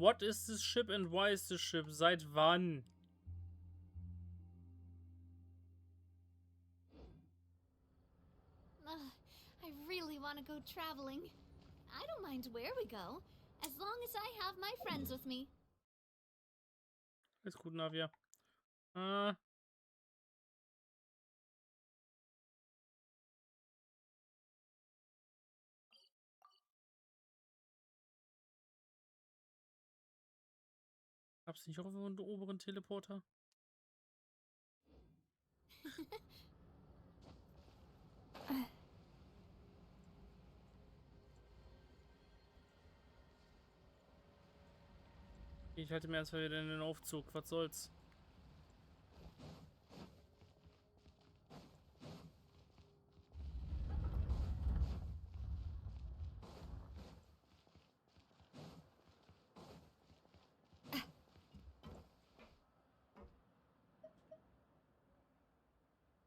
What is this ship and why is this ship? Seit wann? I really want to go traveling. I don't mind where we go, as long as I have my friends with me. Alles gut, Navia. Gab's nicht auch irgendwo einen oberen Teleporter? Ich halte mir erstmal wieder in den Aufzug. Was soll's?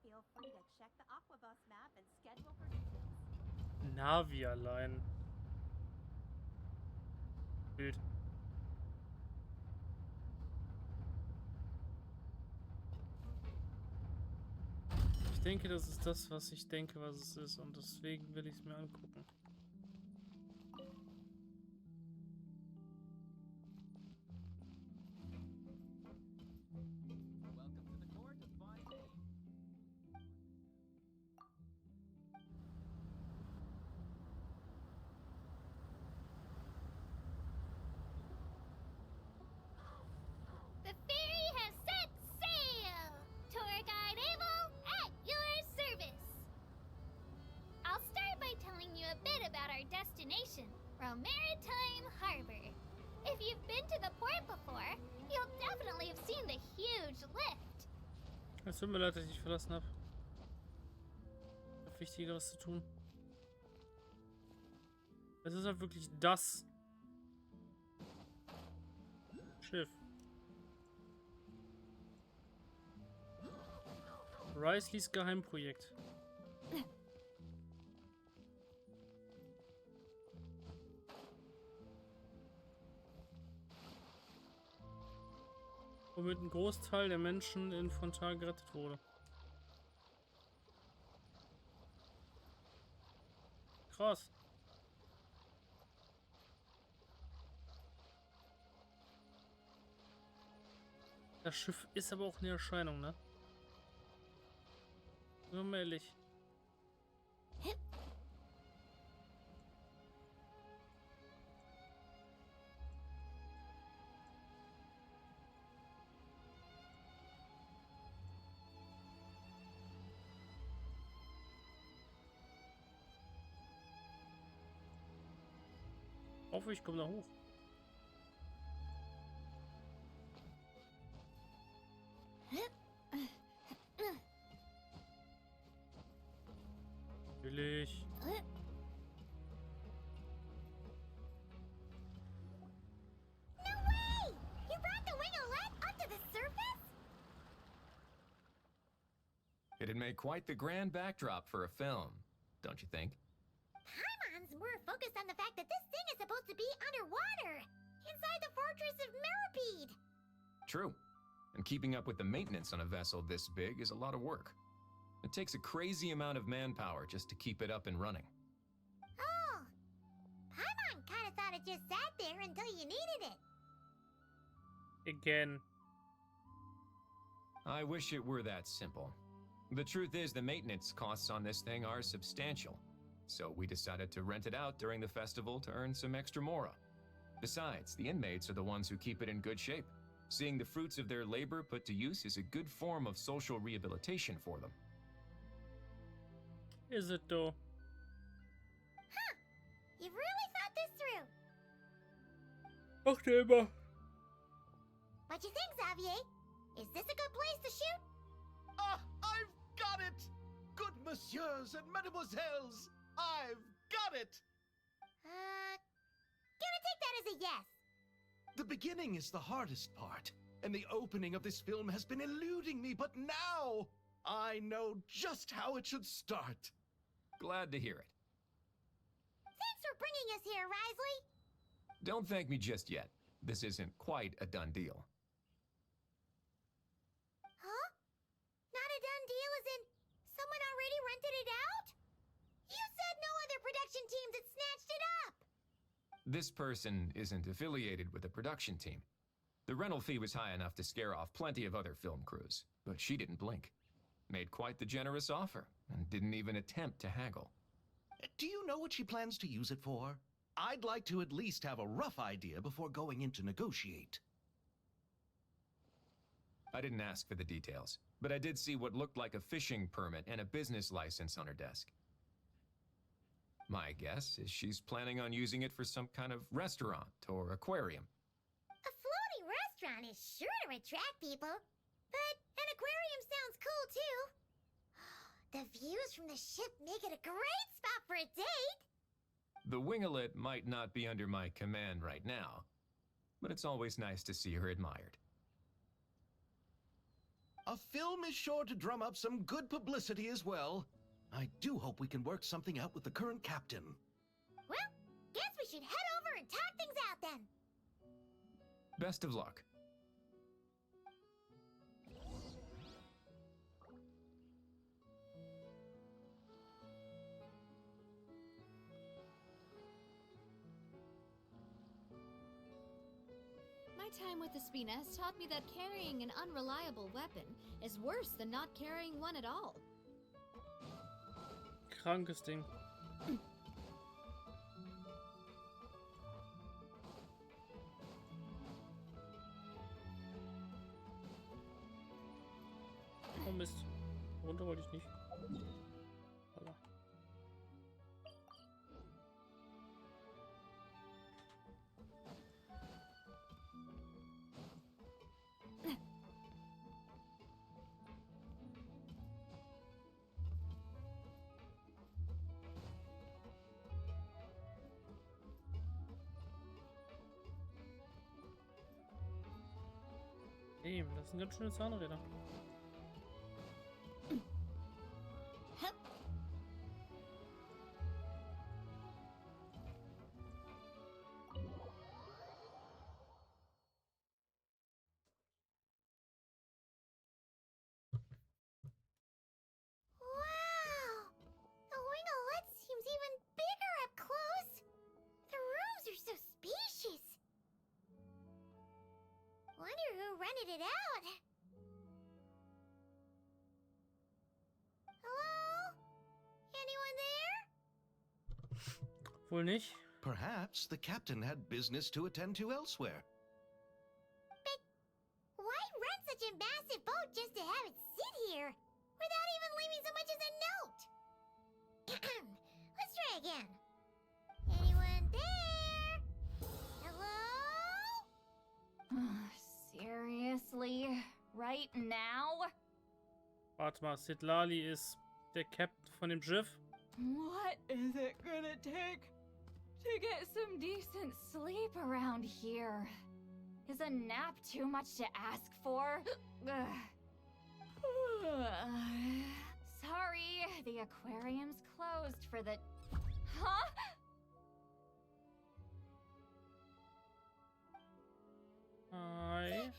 Feel free to check the Aquabus map and schedule for details. Navi allein. Bild. Ich denke, das ist das, was ich denke, was es ist. Und deswegen will ich es mir angucken. The ferry has set sail! Tour guide Abel, at your service! I'll start by telling you a bit about our destination, Maritime Harbor. If you've been to the port before, you'll definitely have seen the huge lift. Es tut mir leid, dass ich dich verlassen habe. Ich habe Wichtigeres zu tun. Es ist halt wirklich das Schiff. Ricelys Geheimprojekt. Womit ein Großteil der Menschen in Fontal gerettet wurde. Krass. Das Schiff ist aber auch eine Erscheinung, ne? Nur mal ehrlich. Hoffe, ich komme da hoch. Natürlich. No way! You brought the Wingalet up to the surface? It'd make quite the grand backdrop for a film, don't you think? Paimon's more focused on the fact that this thing is supposed to be underwater, inside the fortress of Millipede. True. And keeping up with the maintenance on a vessel this big is a lot of work. It takes a crazy amount of manpower just to keep it up and running. Oh, Paimon kind of thought it just sat there until you needed it. Again. I wish it were that simple. The truth is, the maintenance costs on this thing are substantial. So we decided to rent it out during the festival to earn some extra mora. Besides, the inmates are the ones who keep it in good shape. Seeing the fruits of their labor put to use is a good form of social rehabilitation for them. Is it though? Huh, you really thought this through. Dachte immer. What you think, Xavier? Is this a good place to shoot? Ah, I've got it! Good messieurs and mademoiselles, I've got it! Gonna take that as a yes. The beginning is the hardest part, and the opening of this film has been eluding me, but now I know just how it should start. Glad to hear it. Thanks for bringing us here, Risley. Don't thank me just yet. this isn't quite a done deal. Huh? Not a done deal as in someone already rented it out? You said no other production teams had snatched it up! This person isn't affiliated with a production team. The rental fee was high enough to scare off plenty of other film crews, but she didn't blink. Made quite the generous offer, and didn't even attempt to haggle. Do you know what she plans to use it for? I'd like to at least have a rough idea before going in to negotiate. I didn't ask for the details, but I did see what looked like a fishing permit and a business license on her desk. My guess is she's planning on using it for some kind of restaurant or aquarium. A floating restaurant is sure to attract people, but an aquarium sounds cool too. The views from the ship make it a great spot for a date. The Wingalet might not be under my command right now, but it's always nice to see her admired. A film is sure to drum up some good publicity as well. I do hope we can work something out with the current captain. Well, guess we should head over and talk things out then. Best of luck. My time with the Spina has taught me that carrying an unreliable weapon is worse than not carrying one at all. Krankes Ding. Oh Mist. Runter wollte ich nicht. Holla. Hey, das sind ganz schöne Zahnräder. Wow! The Wingalet seems even bigger up close. The rooms are so spacious. Wonder who rented it out. Hello? Anyone there? Wohl nicht. Perhaps the captain had business to attend to elsewhere. But why rent such a massive boat just to have it sit here without even leaving so much as a note? Let's try again. Anyone there? Hello? Seriously? Right now? Warte mal, Sidlali ist der Captain von dem Schiff. What is it gonna take to get some decent sleep around here? Is a nap too much to ask for? Sorry, the aquarium's closed for the... Huh? Hi.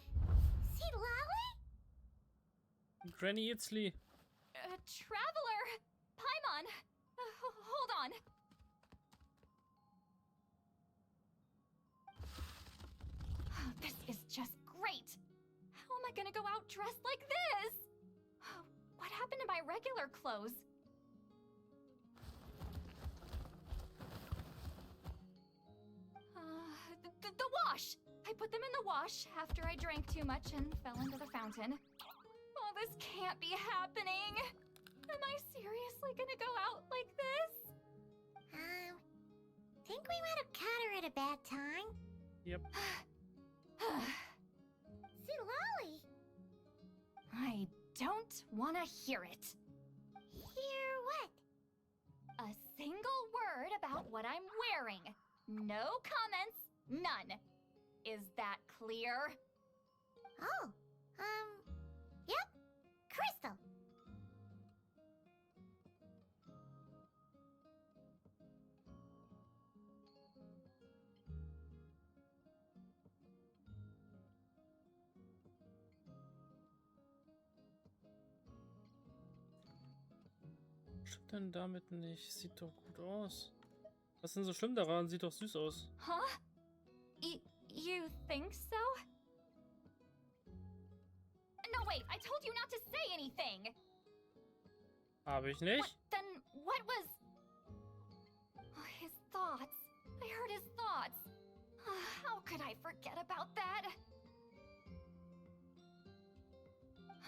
Sidlali? Granny Itzli. Traveler! Paimon! Hold on. This is just great! How am I gonna go out dressed like this? What happened to my regular clothes? The wash! I put them in the wash after I drank too much and fell into the fountain. Oh, this can't be happening! Am I seriously gonna go out like this? Think we might have caught her at a bad time. Yep. Sidlali! I don't want to hear it. Hear what? A single word about what I'm wearing. No comments, none. Is that clear? Oh, yep. Crystal. stimmt denn damit nicht? Sieht doch gut aus. Was ist denn so schlimm daran? Sieht doch süß aus. Huh? You think so? No, wait, I told you not to say anything! Habe ich nicht? Then what was... Oh, his thoughts. I heard his thoughts. How could I forget about that?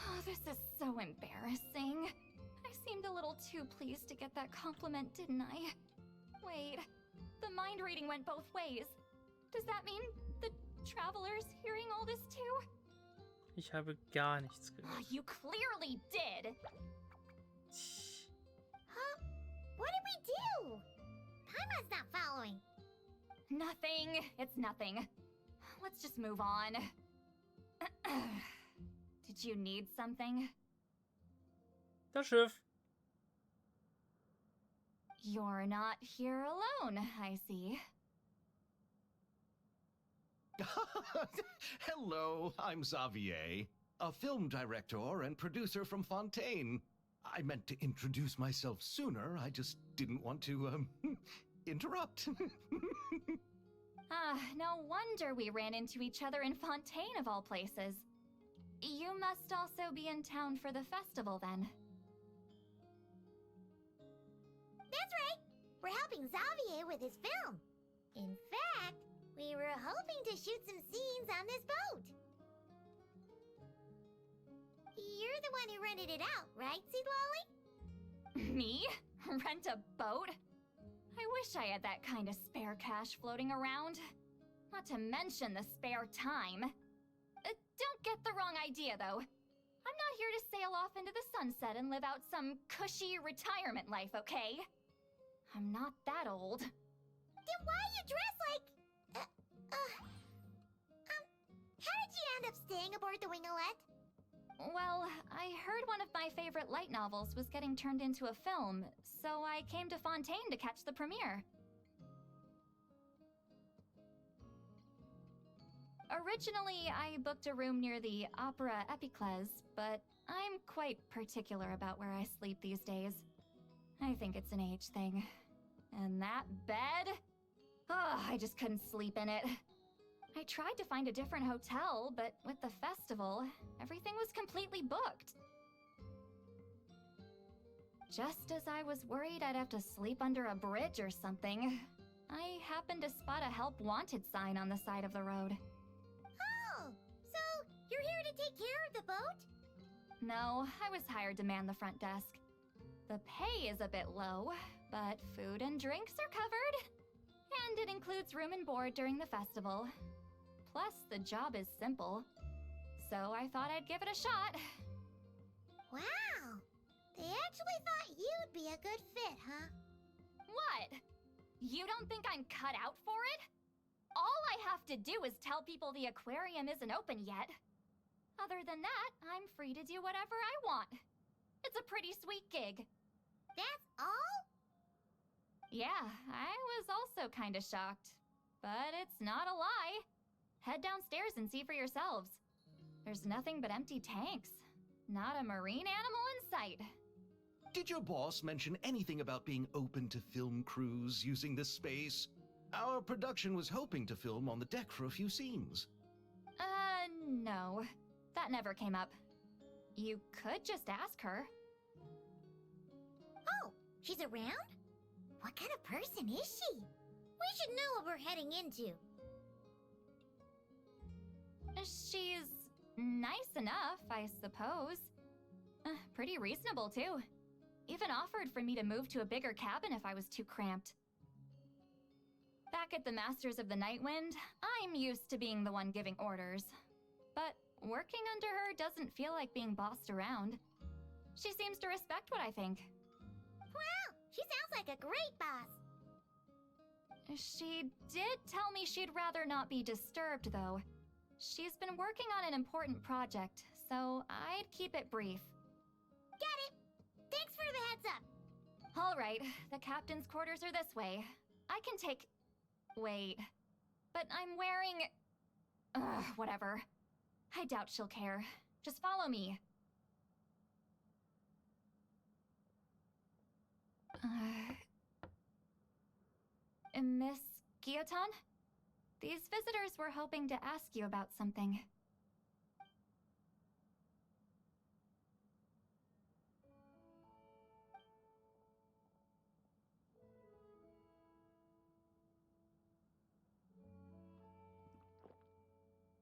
Oh, this is so embarrassing. I seemed a little too pleased to get that compliment, didn't I? Wait, the mind reading went both ways. Does that mean the traveler's hearing all this too? Ich habe gar nichts Oh, gehört. you clearly did. Huh? What did we do? Paimon's not following. Nothing. It's nothing. Let's just move on. Did you need something? Das Schiff. You're not here alone, I see. Hello, I'm Xavier, a film director and producer from Fontaine. I meant to introduce myself sooner, I just didn't want to, interrupt. No wonder we ran into each other in Fontaine of all places. You must also be in town for the festival then. That's right. We're helping Xavier with his film. In fact, we were hoping to shoot some scenes on this boat. You're the one who rented it out, right, Seed Lolly? Me? Rent a boat? I wish I had that kind of spare cash floating around. Not to mention the spare time. Don't get the wrong idea, though. I'm not here to sail off into the sunset and live out some cushy retirement life, okay? I'm not that old. Then why you dress like... how did you end up staying aboard the Wingalet? Well, I heard one of my favorite light novels was getting turned into a film, so I came to Fontaine to catch the premiere. Originally, I booked a room near the Opera Epicles, but I'm quite particular about where I sleep these days. I think it's an age thing. And that bed? Oh, I just couldn't sleep in it. I tried to find a different hotel, but with the festival, everything was completely booked. Just as I was worried I'd have to sleep under a bridge or something, I happened to spot a help wanted sign on the side of the road. Oh, so you're here to take care of the boat? No, I was hired to man the front desk. The pay is a bit low, but food and drinks are covered. And it includes room and board during the festival. Plus, the job is simple. So I thought I'd give it a shot. Wow, they actually thought you'd be a good fit, huh? What? You don't think I'm cut out for it? All I have to do is tell people the aquarium isn't open yet. Other than that, I'm free to do whatever I want. It's a pretty sweet gig. That's all? Yeah, I was also kinda shocked. But it's not a lie. Head downstairs and see for yourselves. There's nothing but empty tanks. Not a marine animal in sight. Did your boss mention anything about being open to film crews using this space? Our production was hoping to film on the deck for a few scenes. No. That never came up. You could just ask her. Oh, she's around? What kind of person is she? We should know what we're heading into. She's nice enough, I suppose. Pretty reasonable, too. Even offered for me to move to a bigger cabin if I was too cramped. Back at the Masters of the Nightwind, I'm used to being the one giving orders. But working under her doesn't feel like being bossed around. She seems to respect what I think. Wow, she sounds like a great boss. She did tell me she'd rather not be disturbed, though. She's been working on an important project, so I'd keep it brief. Got it. Thanks for the heads up. All right, the captain's quarters are this way. I can take... Wait. But I'm wearing... whatever. I doubt she'll care. Just follow me. Kyotan? These visitors were hoping to ask you about something.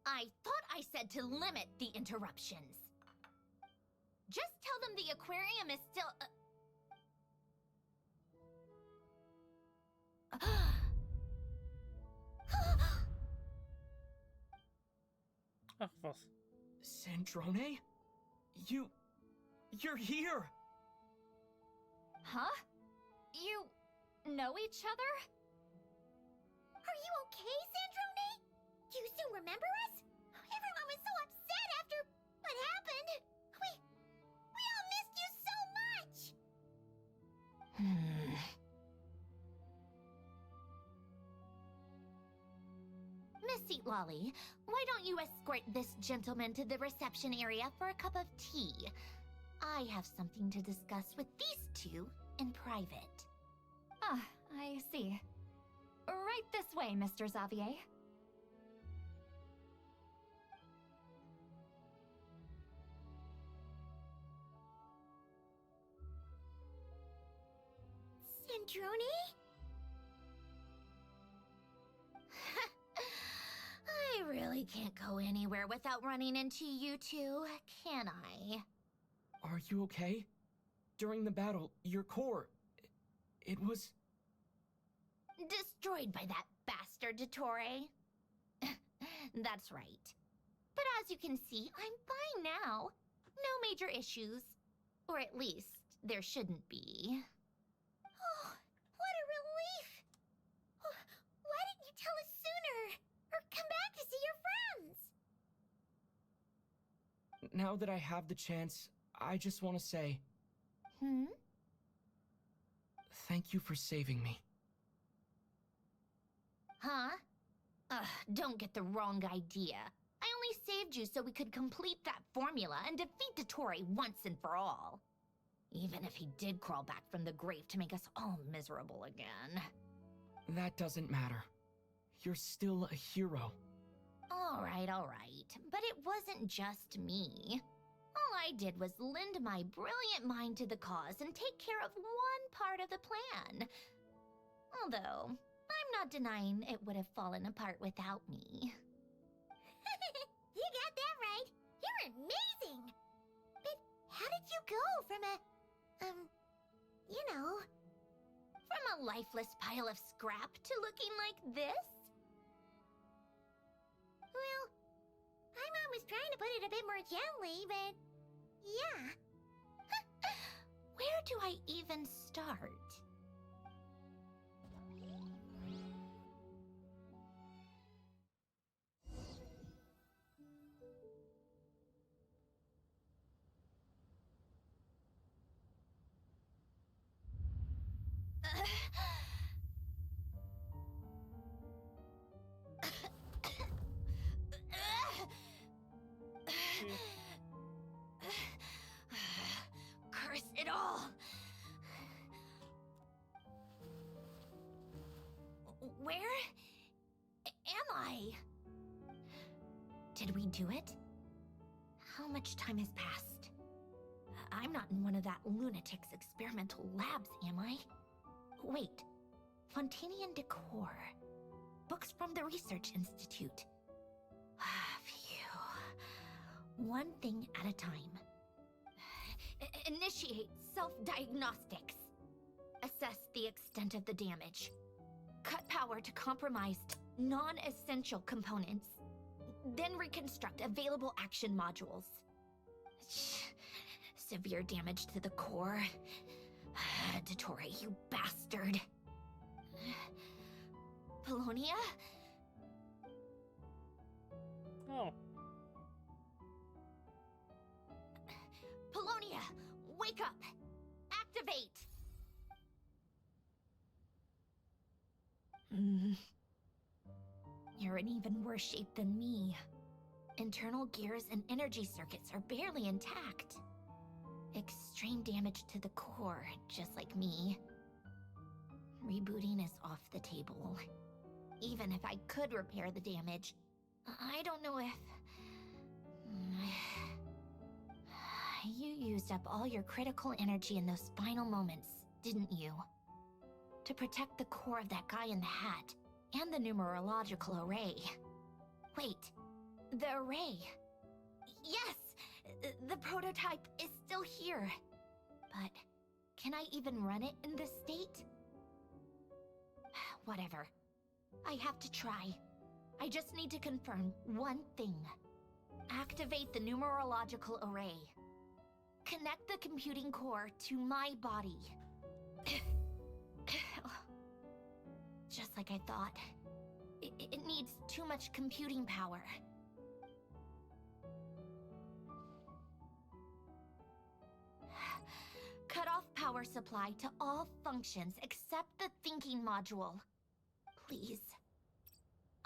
I thought I said to limit the interruptions. Just tell them the aquarium is still... Ach was. Sandrone? You're here! Huh? You know each other? Are you okay, Sandrone? Do you still remember us? Everyone was so upset after what happened. We all missed you so much! Miss Seat Lolly, why don't you escort this gentleman to the reception area for a cup of tea? I have something to discuss with these two in private. Ah, I see. Right this way, Mr. Xavier. Sandrone? I really can't go anywhere without running into you two, can I? Are you okay? During the battle, your core... it was... Destroyed by that bastard Dottore. That's right. But as you can see, I'm fine now. No major issues. Or at least, there shouldn't be. Oh, what a relief! Why didn't you tell us sooner? Or come back to see your friends? Now that I have the chance, I just want to say... thank you for saving me. Huh? Don't get the wrong idea. I only saved you so we could complete that formula and defeat Dottore once and for all. Even if he did crawl back from the grave to make us all miserable again. That doesn't matter. You're still a hero. All right. But it wasn't just me. All I did was lend my brilliant mind to the cause and take care of one part of the plan. Although, I'm not denying it would have fallen apart without me. You got that right. You're amazing. But how did you go from from a lifeless pile of scrap to looking like this? Well, I'm always trying to put it a bit more gently, but yeah. Where do I even start? Curse it all! Where am I? Did we do it? How much time has passed? I'm not in one of that lunatic's experimental labs, am I? Wait, Fontanian decor. Books from the Research Institute. Phew. One thing at a time. Initiate self-diagnostics. Assess the extent of the damage. Cut power to compromised, non-essential components. Then reconstruct available action modules. Severe damage to the core. Dottore, you bastard. Polonia? Oh. Polonia, wake up! Activate! You're in even worse shape than me. Internal gears and energy circuits are barely intact. Extreme damage to the core, just like me. Rebooting is off the table. Even if I could repair the damage, I don't know if... You used up all your critical energy in those final moments, didn't you? To protect the core of that guy in the hat, and the numerological array. Wait, the array. Yes! The prototype is still here. But can I even run it in this state? Whatever. I have to try. I just need to confirm one thing. Activate the numerological array. Connect the computing core to my body. Just like I thought. It needs too much computing power. Cut off power supply to all functions except the thinking module. Please.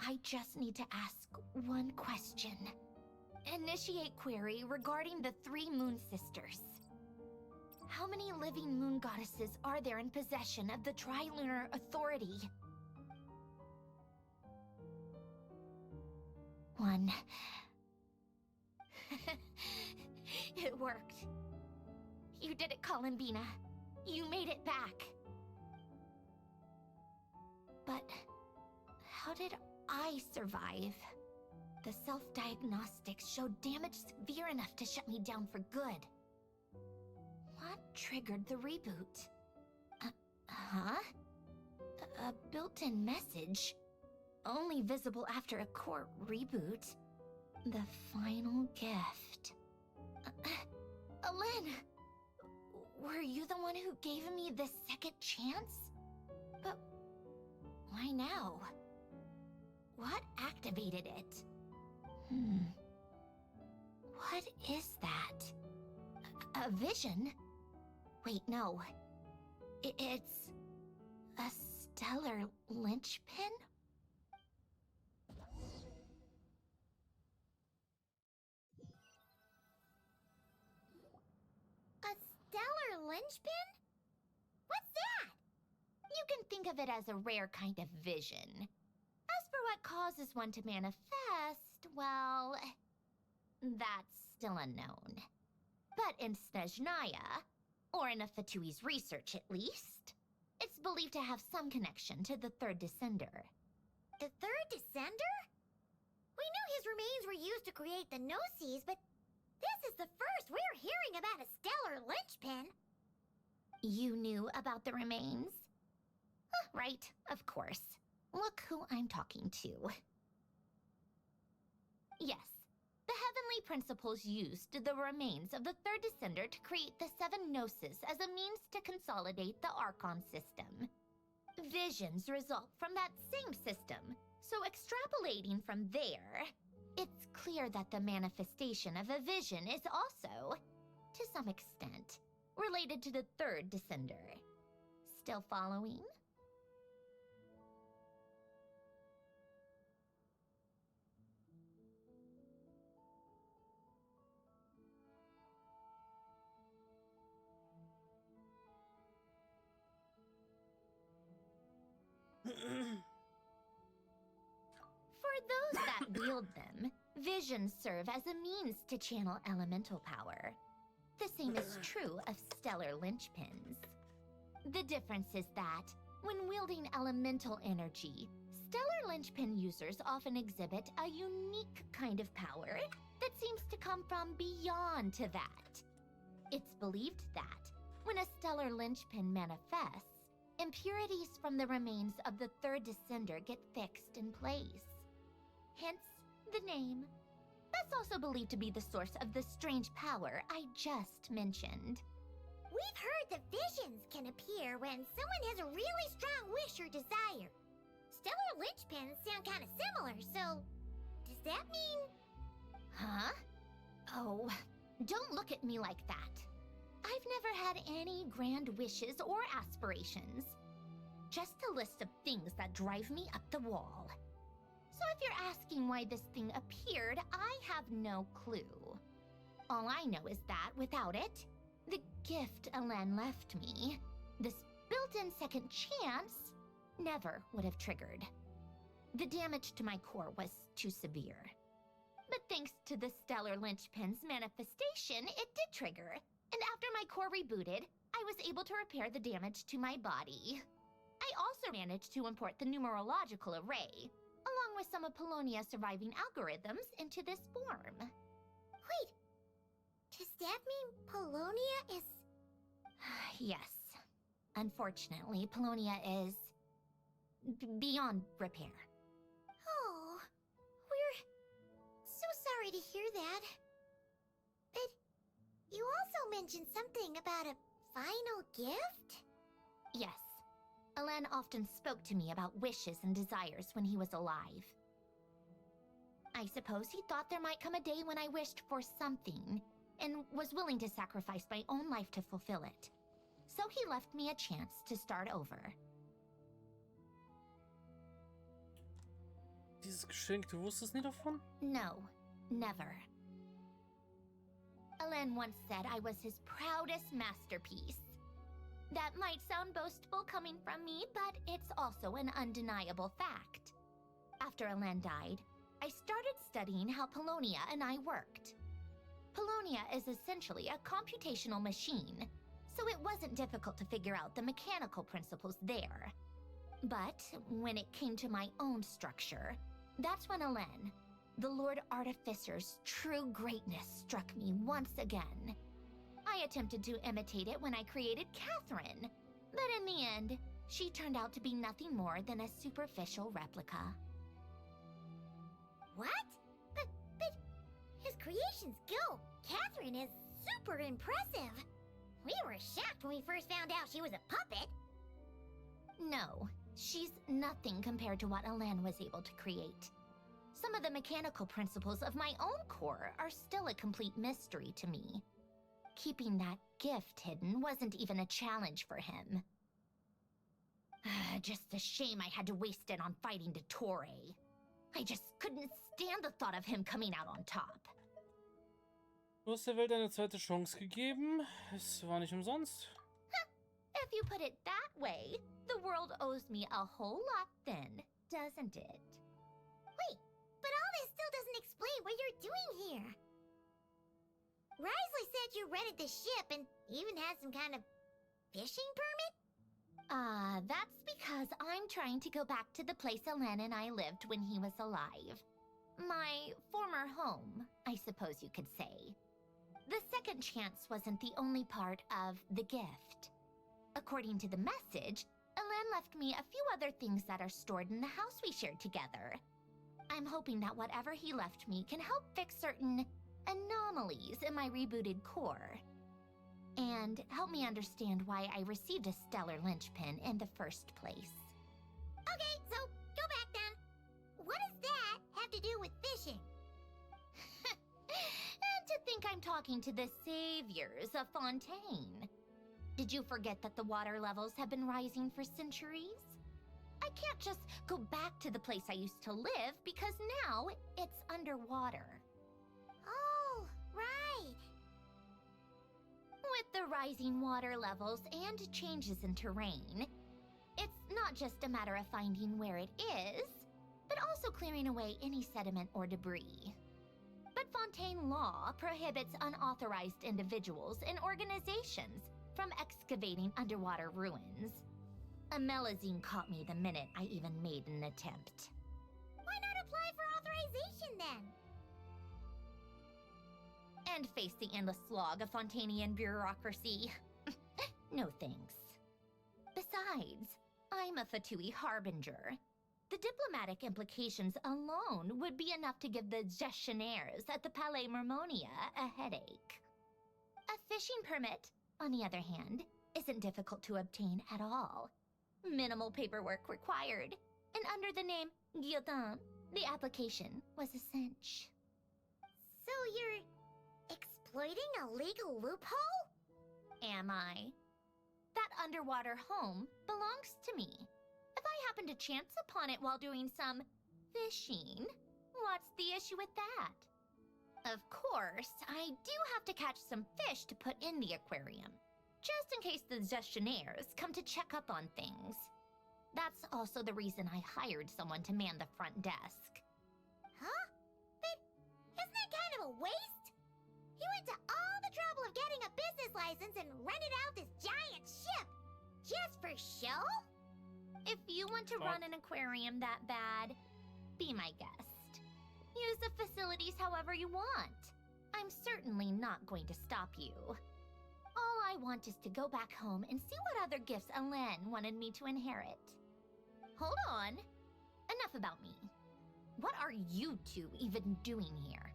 I just need to ask one question. Initiate query regarding the 3 Moon Sisters. How many living moon goddesses are there in possession of the Trilunar Authority? 1. It worked. You did it, Columbina. You made it back. But how did I survive? The self-diagnostics showed damage severe enough to shut me down for good. What triggered the reboot? A built-in message? Only visible after a core reboot. The final gift. Alen! Were you the one who gave me this second chance? But why now? What activated it? What is that? A vision? Wait, no. It's a stellar linchpin? A stellar linchpin? What's that? You can think of it as a rare kind of vision. As for what causes one to manifest, well, that's still unknown. But in Snezhnaya, or in Afatui's research at least, it's believed to have some connection to the Third Descender. The third descender? We knew his remains were used to create the Gnosis, but this is the first we're hearing about a stellar linchpin. You knew about the remains? Right, of course. Look who I'm talking to. Yes, the heavenly principles used the remains of the Third Descender to create the 7 Gnosis as a means to consolidate the Archon system. Visions result from that same system, so extrapolating from there, it's clear that the manifestation of a vision is also, to some extent, related to the Third Descender. Still following? For those that wield them, visions serve as a means to channel elemental power. The same is true of stellar linchpins. The difference is that, when wielding elemental energy, stellar linchpin users often exhibit a unique kind of power that seems to come from beyond to that. It's believed that, when a stellar linchpin manifests, impurities from the remains of the Third Descender get fixed in place. Hence, the name. That's also believed to be the source of the strange power I just mentioned. We've heard that visions can appear when someone has a really strong wish or desire. Stellar linchpins sound kind of similar, so does that mean... Huh? Oh, don't look at me like that. I've never had any grand wishes or aspirations. Just a list of things that drive me up the wall. So if you're asking why this thing appeared, I have no clue. All I know is that without it, the gift Alen left me, this built-in second chance, never would have triggered. The damage to my core was too severe. But thanks to the stellar linchpin's manifestation, it did trigger. And after my core rebooted, I was able to repair the damage to my body. I also managed to import the numerological array, along with some of Polonia's surviving algorithms, into this form. Wait, does that mean Polonia is... Yes. Unfortunately, Polonia is... beyond repair. Oh, we're so sorry to hear that. But you also mentioned something about a final gift? Yes. Alen often spoke to me about wishes and desires when he was alive. I suppose he thought there might come a day when I wished for something, and was willing to sacrifice my own life to fulfill it. So he left me a chance to start over. Dieses Geschenk, du wusstest nie davon? No, never. Alen once said I was his proudest masterpiece. That might sound boastful coming from me, but it's also an undeniable fact. After Alen died, I started studying how Polonia and I worked. Polonia is essentially a computational machine, so it wasn't difficult to figure out the mechanical principles there. But when it came to my own structure, that's when Alen, the Lord Artificer's true greatness, struck me once again. I attempted to imitate it when I created Catherine, but in the end, she turned out to be nothing more than a superficial replica. What? But his creation skill, Catherine, is super impressive. We were shocked when we first found out she was a puppet. No, she's nothing compared to what Alen was able to create. Some of the mechanical principles of my own core are still a complete mystery to me. Keeping that gift hidden wasn't even a challenge for him. Just a shame I had to waste it on fighting Dottore. I just couldn't stand the thought of him coming out on top. Du hast der Welt eine zweite Chance gegeben. Es war nicht umsonst. If you put it that way, the world owes me a whole lot then, doesn't it? Wait, but all this still doesn't explain what you're doing here. Risley said you rented the ship and even had some kind of fishing permit? That's because I'm trying to go back to the place Alen and I lived when he was alive. My former home, I suppose you could say. The second chance wasn't the only part of the gift. According to the message, Alen left me a few other things that are stored in the house we shared together. I'm hoping that whatever he left me can help fix certain anomalies in my rebooted core. And help me understand why I received a stellar linchpin in the first place. Okay, so go back then. What does that have to do with fishing? And to think I'm talking to the saviors of Fontaine. Did you forget that the water levels have been rising for centuries? I can't just go back to the place I used to live because now it's underwater. Oh, right. With the rising water levels and changes in terrain, it's not just a matter of finding where it is, but also clearing away any sediment or debris. But Fontaine law prohibits unauthorized individuals and organizations from excavating underwater ruins. Amelazine caught me the minute I even made an attempt. Why not apply for authorization then? And face the endless slog of Fontainian bureaucracy. No thanks. Besides, I'm a Fatui harbinger. The diplomatic implications alone would be enough to give the gestionnaires at the Palais Mermonia a headache. A fishing permit, on the other hand, isn't difficult to obtain at all. Minimal paperwork required, and under the name Guilledin, the application was a cinch. So you're exploiting a legal loophole? Am I? That underwater home belongs to me. If I happen to chance upon it while doing some fishing, what's the issue with that? Of course, I do have to catch some fish to put in the aquarium, just in case the gestionnaires come to check up on things. That's also the reason I hired someone to man the front desk. Huh? But isn't that kind of a waste? He went to all the trouble of getting a business license and rented out this giant ship. Just for show? If you want to run an aquarium that bad, be my guest. Use the facilities however you want. I'm certainly not going to stop you. All I want is to go back home and see what other gifts Alen wanted me to inherit. Hold on. Enough about me. What are you two even doing here?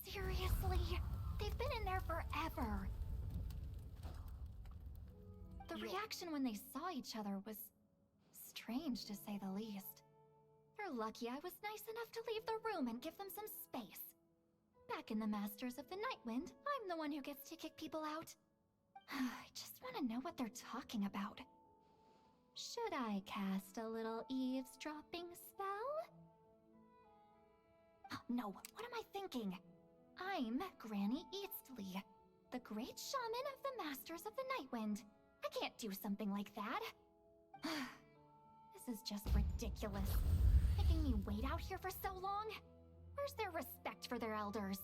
Seriously? They've been in there forever. The reaction when they saw each other was strange, to say the least. You're lucky I was nice enough to leave the room and give them some space. Back in the Masters of the Nightwind, I'm the one who gets to kick people out. I just want to know what they're talking about. Should I cast a little eavesdropping spell? No, what am I thinking? I'm Granny Eastley, the great shaman of the Masters of the Nightwind. I can't do something like that. This is just ridiculous. Making me wait out here for so long? Where's their respect for their elders?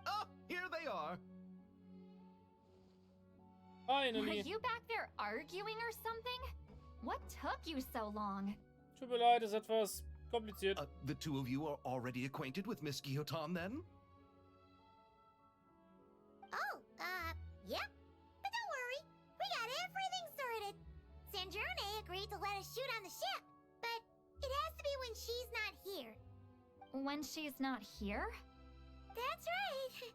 Oh, here they are. Were Finally. you back there arguing or something? What took you so long? Tut mir leid, ist etwas kompliziert. The two of you are already acquainted with Miss Guillotin, then? Oh, yep. But don't worry, we got everything sorted. Sandrone agreed to let us shoot on the ship, but it has to be when she's not here. When she's not here? That's right.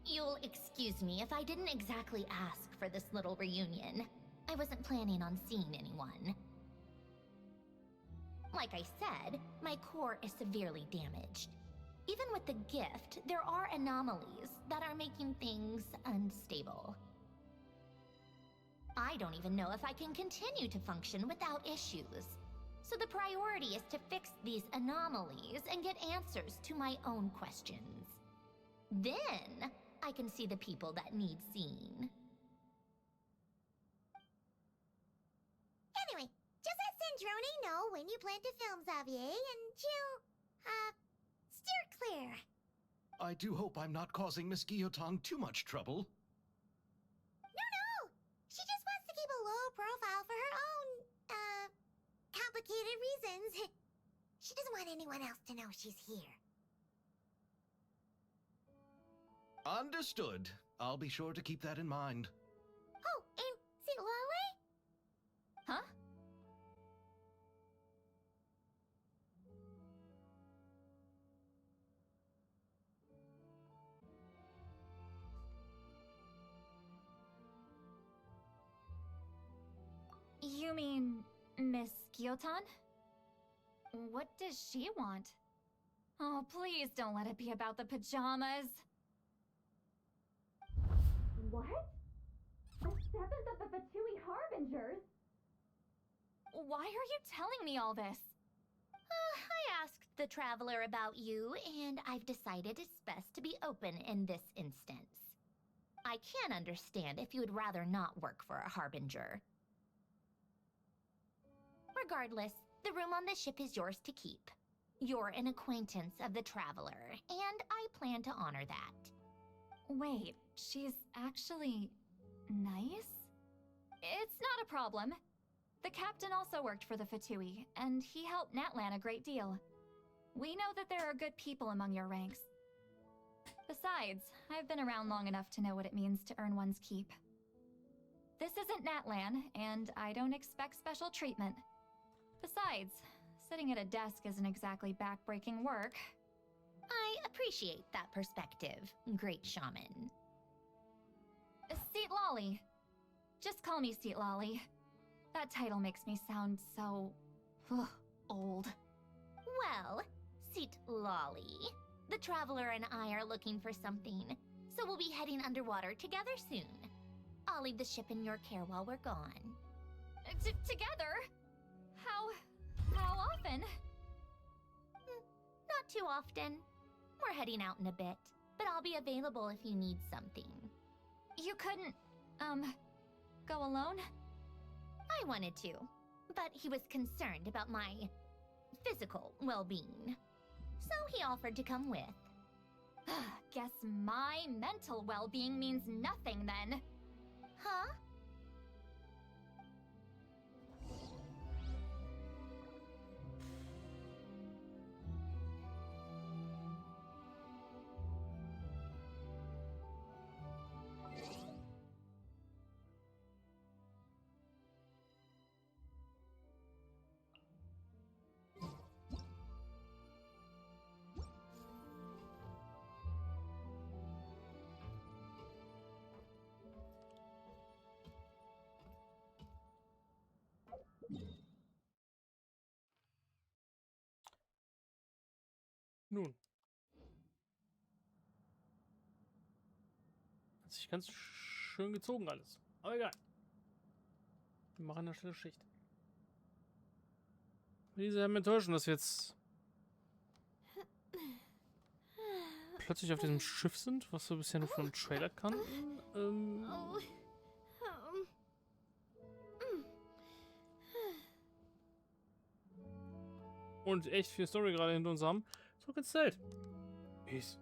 You'll excuse me if I didn't exactly ask for this little reunion. I wasn't planning on seeing anyone. Like I said, my core is severely damaged. Even with the gift, there are anomalies that are making things unstable. I don't even know if I can continue to function without issues. So the priority is to fix these anomalies and get answers to my own questions. Then, I can see the people that need seeing. Anyway, just let Sandrone know when you plan to film Xavier, and she'll, steer clear. I do hope I'm not causing Miss Guillotin too much trouble. No! She just wants to keep a low profile for her own, complicated reasons. She doesn't want anyone else to know she's here. Understood. I'll be sure to keep that in mind. Oh, and see Lale? Huh? You mean Miss Guillotin? What does she want? Oh, please don't let it be about the pajamas. What? The seventh of the Fatui Harbingers? Why are you telling me all this? I asked the Traveler about you, and I've decided it's best to be open in this instance. I can understand if you would rather not work for a Harbinger. Regardless, the room on the ship is yours to keep. You're an acquaintance of the Traveler, and I plan to honor that. Wait, she's actually nice? It's not a problem. The captain also worked for the Fatui, and he helped Natlan a great deal. We know that there are good people among your ranks. Besides, I've been around long enough to know what it means to earn one's keep. This isn't Natlan, and I don't expect special treatment. Besides, sitting at a desk isn't exactly back-breaking work. I appreciate that perspective, great shaman. Seat Lolly. Just call me Seat Lolly. That title makes me sound so... old. Well, Seat Lolly, the Traveler and I are looking for something, so we'll be heading underwater together soon. I'll leave the ship in your care while we're gone. Together? too often. We're heading out in a bit, but I'll be available if you need something. You couldn't, go alone? I wanted to, but he was concerned about my physical well-being. So he offered to come with. Guess my mental well-being means nothing then. Huh? Nun. Hat sich ganz schön gezogen alles. Aber egal. Wir machen an der Stelle Schicht. Diese haben enttäuschen, dass wir jetzt plötzlich auf diesem Schiff sind, was wir bisher nur von einem Trailer kannten. Und echt viel Story gerade hinter uns haben. Zurück ins Zelt. Peace.